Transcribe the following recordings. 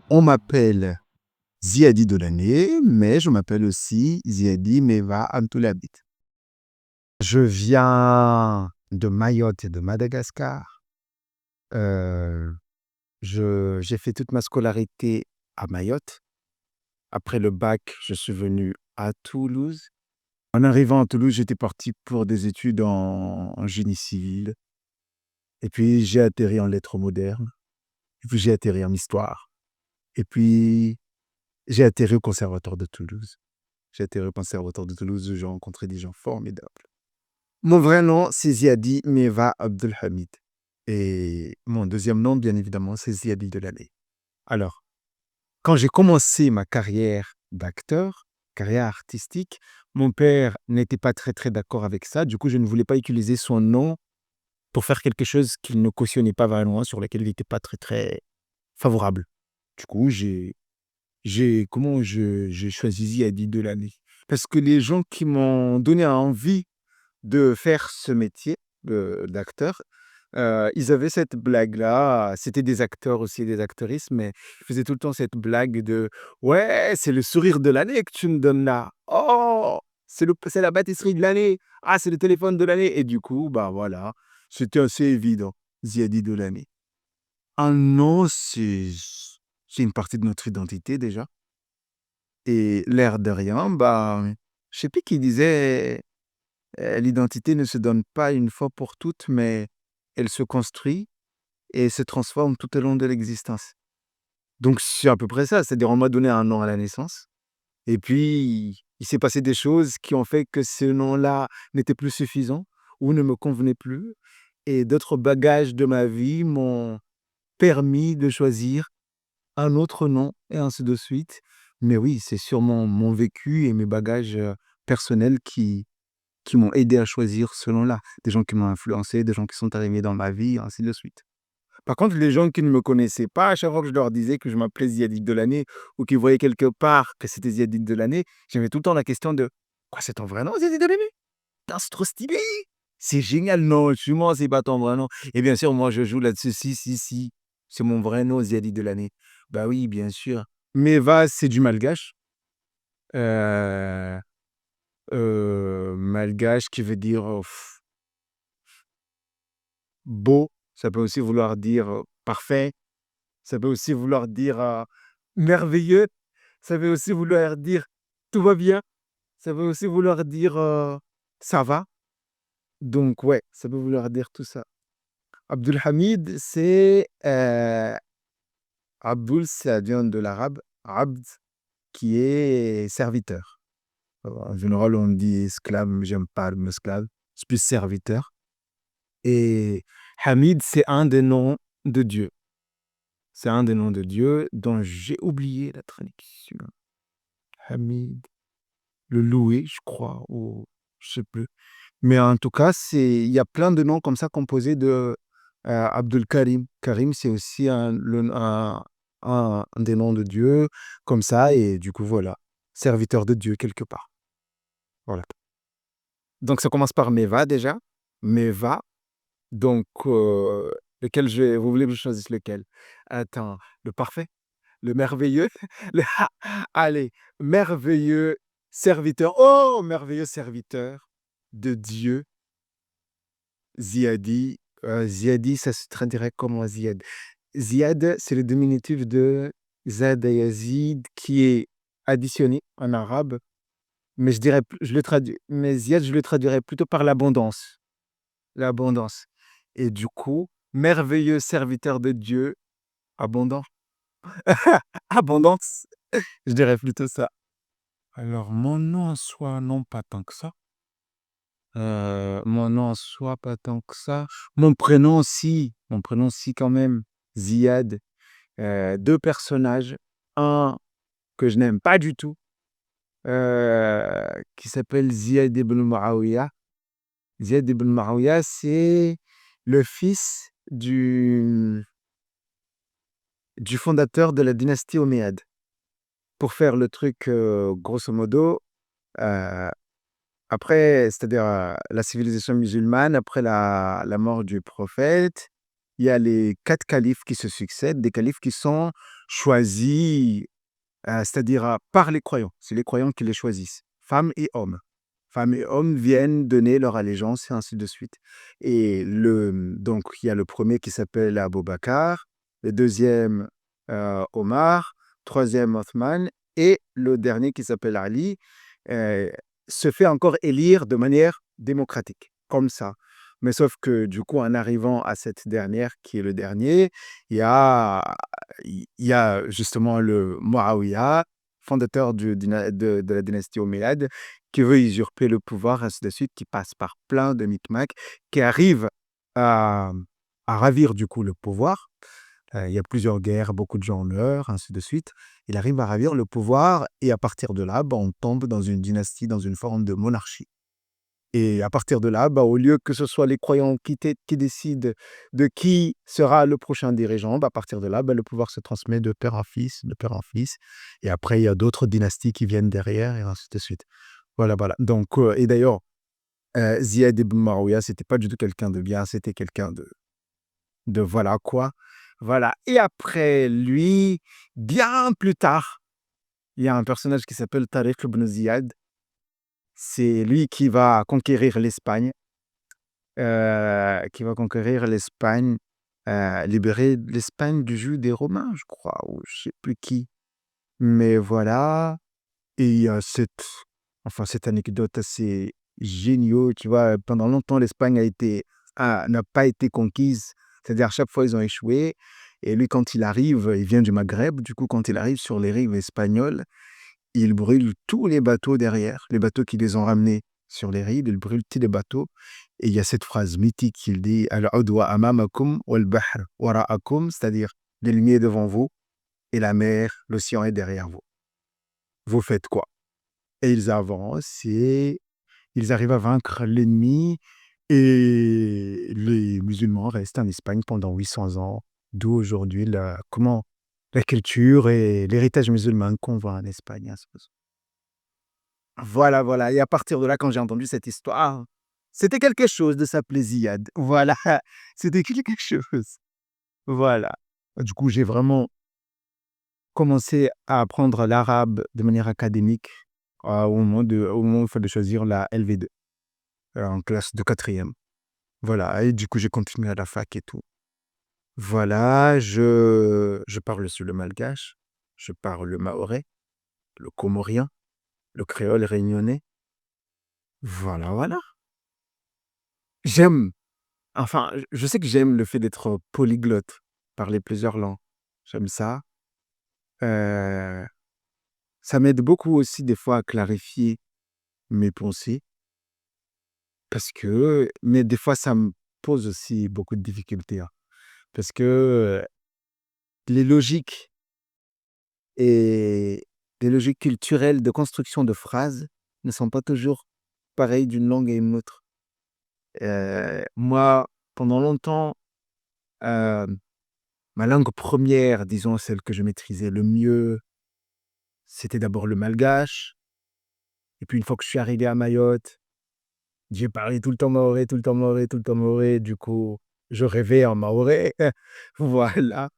On m'appelle Ziadi de l'année, mais je m'appelle aussi Ziadi Meva Amtoulabit. Je viens de Mayotte et de Madagascar. Euh, j'ai fait toute ma scolarité à Mayotte. Après le bac, je suis venu à Toulouse. En arrivant à Toulouse, j'étais parti pour des études en génie civil. Et puis, j'ai atterri en lettres modernes. Et puis, j'ai atterri en histoire. Et puis, j'ai atterri au Conservatoire de Toulouse. J'ai atterri au Conservatoire de Toulouse où j'ai rencontré des gens formidables. Mon vrai nom, c'est Ziadi Meva Abdelhamid. Et mon deuxième nom, bien évidemment, c'est Ziadi de l'année. Alors, quand j'ai commencé ma carrière d'acteur, carrière artistique, mon père n'était pas très d'accord avec ça. Du coup, je ne voulais pas utiliser son nom pour faire quelque chose qu'il ne cautionnait pas vraiment, sur lequel il n'était pas très favorable. Du coup, j'ai choisi Ziadi de l'année. Parce que les gens qui m'ont donné envie de faire ce métier d'acteur, ils avaient cette blague-là. C'était des acteurs aussi, des actrices, mais ils faisaient tout le temps cette blague de ouais, c'est le sourire de l'année que tu me donnes là. Oh, c'est la pâtisserie de l'année. Ah, c'est le téléphone de l'année. Et du coup, bah voilà, c'était assez évident. Ziadi de l'année. Un nom, c'est une partie de notre identité déjà. Et l'air de rien, bah, je sais plus qui disait l'identité ne se donne pas une fois pour toutes, mais elle se construit et se transforme tout au long de l'existence. Donc c'est à peu près ça, c'est-à-dire on m'a donné un nom à la naissance, et puis il s'est passé des choses qui ont fait que ce nom-là n'était plus suffisant ou ne me convenait plus, et d'autres bagages de ma vie m'ont permis de choisir un autre nom et ainsi de suite. Mais oui, c'est sûrement mon vécu et mes bagages personnels qui m'ont aidé à choisir ce nom-là. Des gens qui m'ont influencé, des gens qui sont arrivés dans ma vie, ainsi de suite. Par contre, les gens qui ne me connaissaient pas, à chaque fois que je leur disais que je m'appelais Ziadik de l'année ou qu'ils voyaient quelque part que c'était Ziadik de l'année, j'avais tout le temps la question de quoi, c'est ton vrai nom, Ziadik de l'année? Putain, c'est trop stylé! C'est génial, non, je suis mort, c'est pas ton vrai nom. Et bien sûr, moi, je joue là-dessus, si, c'est mon vrai nom, Ziadik de l'année. Bah oui, bien sûr. Meva, c'est du malgache. Euh, Malgache qui veut dire beau, ça peut aussi vouloir dire parfait, ça peut aussi vouloir dire merveilleux, ça veut aussi vouloir dire tout va bien, ça veut aussi vouloir dire ça va. Donc ouais, ça peut vouloir dire tout ça. Abdulhamid, c'est Abdul, ça vient de l'arabe, abd, qui est serviteur. En général, on dit esclave, mais j'aime pas le mot esclave, c'est plus serviteur. Et Hamid, c'est un des noms de Dieu. C'est un des noms de Dieu dont j'ai oublié la traduction. Hamid, le loué, je crois, ou je sais plus. Mais en tout cas, il y a plein de noms comme ça composés de Abdul Karim. Karim, c'est aussi un des noms de Dieu, comme ça, et du coup, voilà, serviteur de Dieu quelque part. Voilà. Donc, ça commence par Meva déjà. Meva, donc, vous voulez que je choisisse lequel? Attends, le parfait? Le merveilleux, allez, merveilleux serviteur, oh, merveilleux serviteur de Dieu, Ziadi. Ziadi, ça se traduirait comment Ziad? Ziad, c'est le diminutif de Zad et Yazid qui est additionné en arabe, mais mais Ziad, je le traduirais plutôt par l'abondance. L'abondance. Et du coup, merveilleux serviteur de Dieu, abondant. Abondance, je dirais plutôt ça. Alors, mon nom en soi, non, pas tant que ça. Mon nom en soi, pas tant que ça. Mon prénom aussi quand même, Ziad. Deux personnages. Un que je n'aime pas du tout, qui s'appelle Ziad ibn Muawiyah. Ziad ibn Muawiyah, c'est le fils du fondateur de la dynastie Omeyyade. pour faire le truc, grosso modo, heu, après, c'est-à-dire, la civilisation musulmane, après la mort du prophète, il y a les 4 califes qui se succèdent, des califes qui sont choisis, c'est-à-dire, par les croyants. C'est les croyants qui les choisissent, femmes et hommes. Femmes et hommes viennent donner leur allégeance et ainsi de suite. Et donc il y a le premier qui s'appelle Abou Bakr, le deuxième Omar, troisième Othman et le dernier qui s'appelle Ali, heu, se fait encore élire de manière démocratique, comme ça. Mais sauf que du coup, en arrivant à cette dernière qui est le dernier, il y a il y a justement le Muawiyah, fondateur de la dynastie omeyyade, qui veut usurper le pouvoir, ainsi de suite, qui passe par plein de micmacs, qui arrive à, à ravir du coup le pouvoir. Il y a plusieurs guerres, beaucoup de gens meurent, ainsi de suite. Il arrive à ravir le pouvoir et à partir de là, on tombe dans une dynastie, dans une forme de monarchie. Et à partir de là, au lieu que ce soit les croyants qui décident de qui sera le prochain dirigeant, à partir de là, le pouvoir se transmet de père en fils, de père en fils. Et après, il y a d'autres dynasties qui viennent derrière et ainsi de suite. Voilà, voilà. Donc, et d'ailleurs, Ziad ibn Muawiyah, c'était pas du tout quelqu'un de bien, c'était quelqu'un de voilà quoi. Voilà. Et après lui, bien plus tard, il y a un personnage qui s'appelle Tariq ibn Ziyad. C'est lui qui va conquérir l'Espagne, libérer l'Espagne du joug des Romains, je crois, ou je sais plus qui. Mais voilà. Et il y a cette anecdote assez géniaux, tu vois? Pendant longtemps, l'Espagne n'a pas été conquise. C'est-à-dire à chaque fois, ils ont échoué et lui, quand il arrive, il vient du Maghreb, du coup, quand il arrive sur les rives espagnoles, il brûle tous les bateaux derrière, les bateaux qui les ont ramenés sur les rives, il brûle tous les bateaux et il y a cette phrase mythique qu'il dit: «Al-'udwa amamakum wal-bahr wara'akum», c'est-à-dire l'ennemi est devant vous et la mer, l'océan est derrière vous. Vous faites quoi? Et ils avancent et ils arrivent à vaincre l'ennemi et les musulmans restent en Espagne pendant 800 ans, d'où aujourd'hui la culture et l'héritage musulman qu'on voit en Espagne, hein, voilà, voilà. Et à partir de là, quand j'ai entendu cette histoire, c'était quelque chose de s'appeler Ziad. Voilà, c'était quelque chose. Voilà. Du coup, j'ai vraiment commencé à apprendre l'arabe de manière académique au moment où il fallait choisir la LV2 en classe de quatrième. Voilà. Et du coup, j'ai continué à la fac et tout. Voilà, je parle aussi le malgache, je parle le mahorais, le comorien, le créole réunionnais. Voilà, voilà. J'aime Enfin, je sais que j'aime le fait d'être polyglotte, parler plusieurs langues. J'aime ça. Heu, Ça m'aide beaucoup aussi des fois à clarifier mes pensées mais des fois ça me pose aussi beaucoup de difficultés, hein, parce que, les logiques et les logiques culturelles de construction de phrases ne sont pas toujours pareilles d'une langue à une autre. Moi, pendant longtemps, hem, ma langue première, disons celle que je maîtrisais le mieux, c'était d'abord le malgache et puis une fois que je suis arrivé à Mayotte, j'ai parlé tout le temps mahorais, tout le temps mahorais, tout le temps mahorais. Du coup, je rêvais en mahorais. Voilà.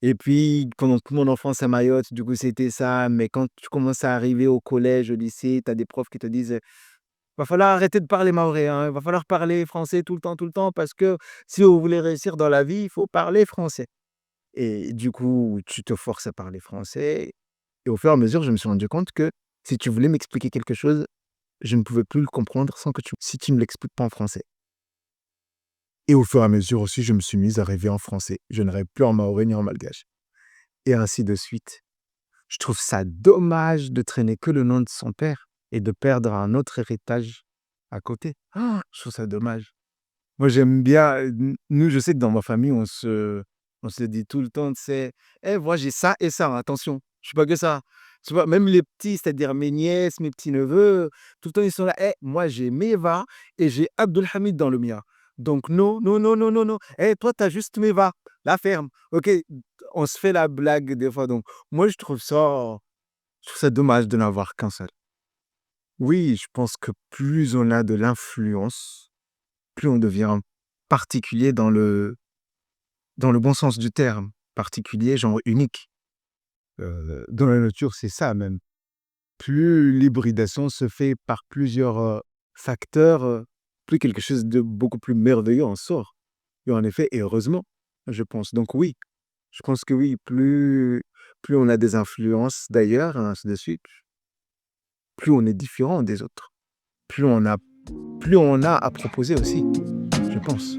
Et puis pendant toute mon enfance à Mayotte, du coup, c'était ça. Mais quand tu commences à arriver au collège, au lycée, tu as des profs qui te disent: «Va falloir arrêter de parler mahorais, hein, il va falloir parler français tout le temps parce que si vous voulez réussir dans la vie, il faut parler français». Et du coup, tu te forces à parler français et au fur et à mesure, je me suis rendu compte que si tu voulais m'expliquer quelque chose, je ne pouvais plus le comprendre si tu ne l'expliques pas en français. Et au fur et à mesure aussi, je me suis mise à rêver en français. Je ne rêve plus en mahorais ni en malgache et ainsi de suite. Je trouve ça dommage de traîner que le nom de son père et de perdre un autre héritage à côté. Je trouve ça dommage. Moi, j'aime bien, nous, je sais que dans ma famille, on se dit tout le temps, tu sais: «Eh, moi, j'ai ça et ça, hein, attention, je suis pas que ça». Tu vois? Même les petits, c'est-à-dire mes nièces, mes petits-neveux, tout le temps, ils sont là: «Eh, moi, j'ai Meva et j'ai Abdulhamid dans le mien. Donc non, non, non, non, non, non. Eh, toi, tu as juste Meva, la ferme, OK?» On se fait la blague des fois, donc moi, je trouve ça Je trouve ça dommage de n'avoir qu'un seul. Oui, je pense que plus on a de l'influence, plus on devient particulier dans le bon sens du terme. Particulier, genre unique. Dans la nature, c'est ça même. Plus l'hybridation se fait par plusieurs, facteurs, plus quelque chose de beaucoup plus merveilleux en sort. Et en effet et heureusement, je pense. Donc oui, je pense que oui, plus on a des influences d'ailleurs, ainsi de suite, plus on est différent des autres. Plus on a plus on a à proposer aussi, je pense.